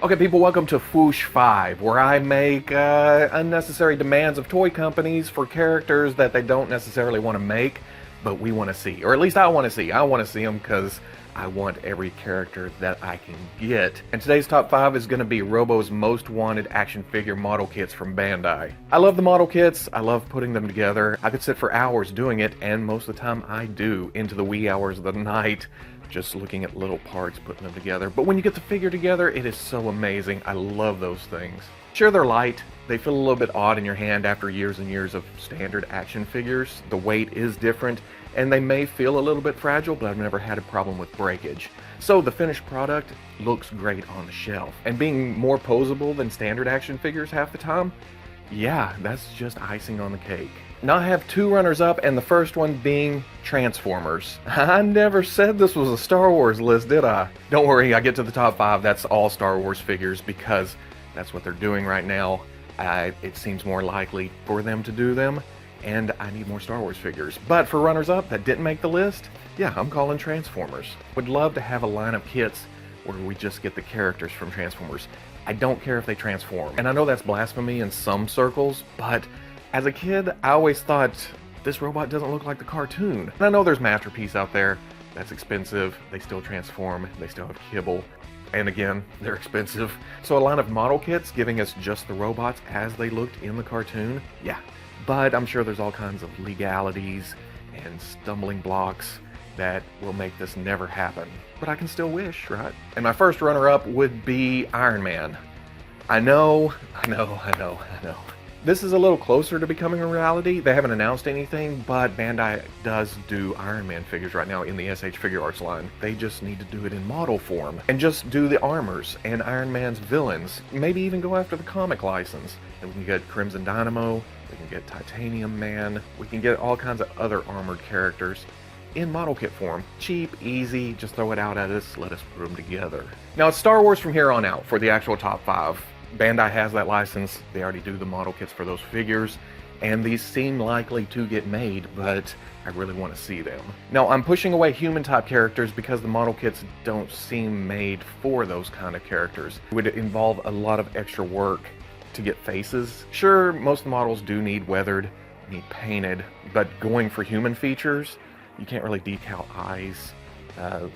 Okay people, welcome to Fwoosh 5, where I make unnecessary demands of toy companies for characters that they don't necessarily want to make, but we want to see. Or at least I want to see. I want to see them because I want every character that I can get. And today's top 5 is going to be Robo's most wanted action figure model kits from Bandai. I love the model kits. I love putting them together. I could sit for hours doing it, and most of the time I do, into the wee hours of the night, just looking at little parts, putting them together. But when you get the figure together, it is so amazing. I love those things. Sure, they're light. They feel a little bit odd in your hand after years and years of standard action figures. The weight is different, and they may feel a little bit fragile, but I've never had a problem with breakage. So the finished product looks great on the shelf. And being more posable than standard action figures half the time, yeah, that's just icing on the cake. Now I have 2 runners-up, and the first one being Transformers. I never said this was a Star Wars list, did I? Don't worry, I get to the top 5, that's all Star Wars figures, because that's what they're doing right now. It seems more likely for them to do them, and I need more Star Wars figures. But for runners-up that didn't make the list, yeah, I'm calling Transformers. Would love to have a line of kits where we just get the characters from Transformers. I don't care if they transform. And I know that's blasphemy in some circles, but as a kid, I always thought, this robot doesn't look like the cartoon. And I know there's Masterpiece out there. That's expensive. They still transform. They still have kibble. And again, they're expensive. So a line of model kits giving us just the robots as they looked in the cartoon, yeah. But I'm sure there's all kinds of legalities and stumbling blocks that will make this never happen. But I can still wish, right? And my first runner-up would be Iron Man. I know. This is a little closer to becoming a reality. They haven't announced anything, but Bandai does do Iron Man figures right now in the SH Figure Arts line. They just need to do it in model form and just do the armors and Iron Man's villains. Maybe even go after the comic license. And we can get Crimson Dynamo, we can get Titanium Man, we can get all kinds of other armored characters in model kit form. Cheap, easy, just throw it out at us, let us put them together. Now it's Star Wars from here on out for the actual top 5. Bandai has that license. They already do the model kits for those figures, and these seem likely to get made, but I really want to see them. Now I'm pushing away human type characters because the model kits don't seem made for those kind of characters. It would involve a lot of extra work to get faces. Sure, most of the models do need weathered, need painted, but going for human features, you can't really decal eyes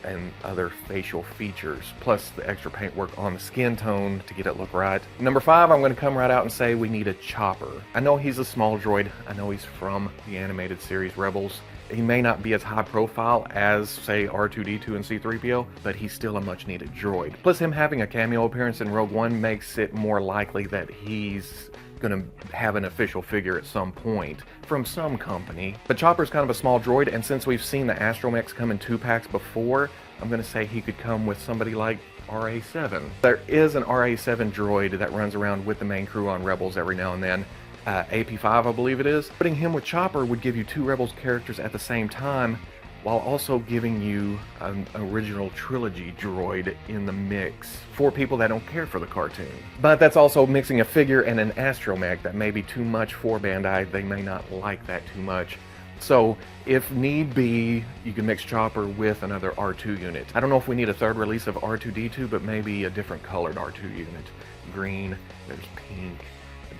and other facial features, plus the extra paintwork on the skin tone to get it look right. Number 5, I'm going to come right out and say we need a Chopper. I know he's a small droid. I know he's from the animated series Rebels. He may not be as high profile as, say, R2-D2 and C-3PO, but he's still a much needed droid. Plus him having a cameo appearance in Rogue One makes it more likely that he's gonna have an official figure at some point from some company. But Chopper's kind of a small droid, and since we've seen the Astromechs come in 2-packs before, I'm gonna say he could come with somebody like RA-7. There is an RA-7 droid that runs around with the main crew on Rebels every now and then. AP5, I believe it is. Putting him with Chopper would give you 2 Rebels characters at the same time, while also giving you an original trilogy droid in the mix for people that don't care for the cartoon. But that's also mixing a figure and an astromech that may be too much for Bandai. They may not like that too much. So if need be, you can mix Chopper with another R2 unit. I don't know if we need a 3rd release of R2-D2, but maybe a different colored R2 unit. Green, there's pink,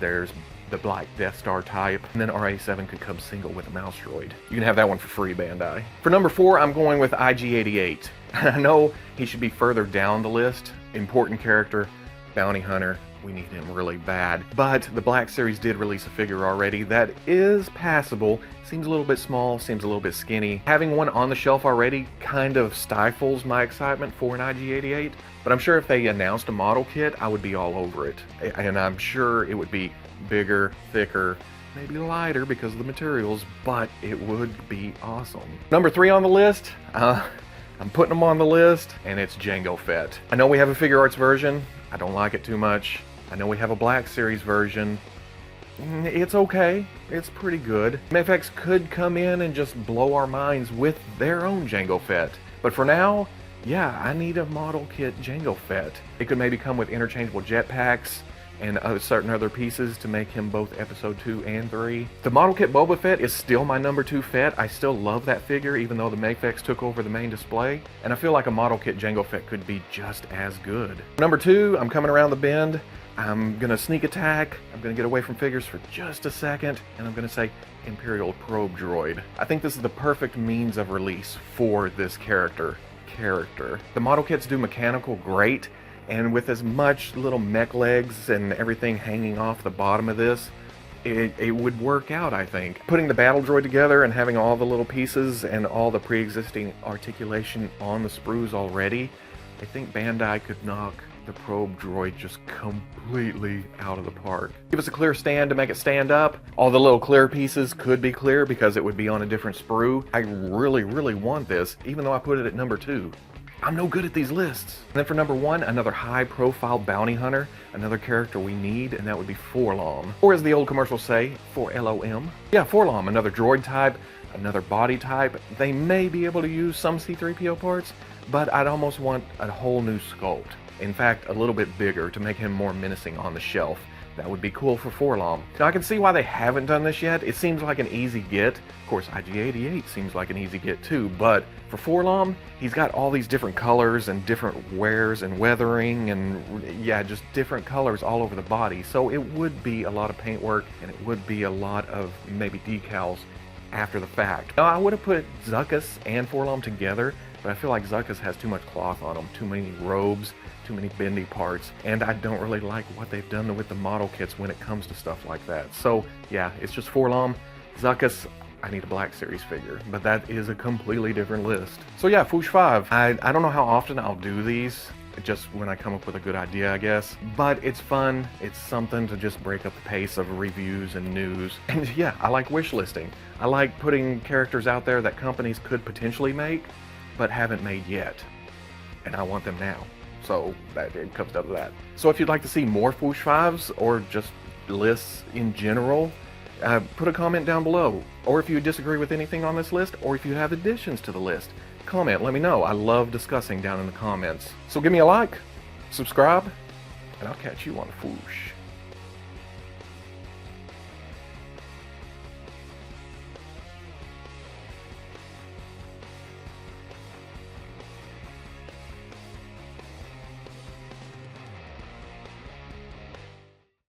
there's the black Death Star type, and then RA-7 could come single with a mouse droid. You can have that one for free, Bandai. For number 4, I'm going with IG-88. I know he should be further down the list. Important character, bounty hunter. We need him really bad. But the Black Series did release a figure already that is passable. Seems a little bit small, seems a little bit skinny. Having one on the shelf already kind of stifles my excitement for an IG-88. But I'm sure if they announced a model kit, I would be all over it. And I'm sure it would be bigger, thicker, maybe lighter because of the materials, but it would be awesome. Number 3 on the list, I'm putting them on the list, and it's Jango Fett. I know we have a Figure Arts version. I don't like it too much. I know we have a Black Series version. It's okay. It's pretty good. MFX could come in and just blow our minds with their own Jango Fett. But for now, yeah, I need a model kit Jango Fett. It could maybe come with interchangeable jetpacks, and certain other pieces to make him both episode 2 and 3. The model kit Boba Fett is still my number 2 Fett. I still love that figure even though the Mafex took over the main display, and I feel like a model kit Jango Fett could be just as good. Number 2, I'm coming around the bend. I'm gonna sneak attack. I'm gonna get away from figures for just a second, and I'm gonna say Imperial probe droid. I think this is the perfect means of release for this character. The model kits do mechanical great, and with as much little mech legs and everything hanging off the bottom of this, it would work out, I think. Putting the battle droid together and having all the little pieces and all the pre-existing articulation on the sprues already, I think Bandai could knock the probe droid just completely out of the park. Give us a clear stand to make it stand up. All the little clear pieces could be clear because it would be on a different sprue. I really want this, even though I put it at number 2. I'm no good at these lists. And then for number 1, another high-profile bounty hunter, another character we need, and that would be Forlom. Or as the old commercials say, 4LOM. Yeah, Forlom, another droid type, another body type. They may be able to use some C-3PO parts, but I'd almost want a whole new sculpt. In fact, a little bit bigger to make him more menacing on the shelf. That would be cool for Forlom. Now I can see why they haven't done this yet. It seems like an easy get. Of course, IG-88 seems like an easy get too, but for Forlom, he's got all these different colors and different wears and weathering and yeah, just different colors all over the body. So it would be a lot of paint work and it would be a lot of maybe decals after the fact. Now I would have put Zuckuss and Forlom together, but I feel like Zuckuss has too much cloth on him, too many robes, too many bendy parts, and I don't really like what they've done with the model kits when it comes to stuff like that. So yeah, it's just Forlom. Zuckuss, I need a Black Series figure, but that is a completely different list. So yeah, Fwoosh 5. I don't know how often I'll do these, just when I come up with a good idea, I guess. But it's fun, it's something to just break up the pace of reviews and news. And yeah, I like wish listing. I like putting characters out there that companies could potentially make, but haven't made yet. And I want them now. So it comes down to that. So if you'd like to see more Fwoosh 5s or just lists in general, put a comment down below. Or if you disagree with anything on this list, or if you have additions to the list, comment, let me know. I love discussing down in the comments. So give me a like, subscribe, and I'll catch you on Fwoosh.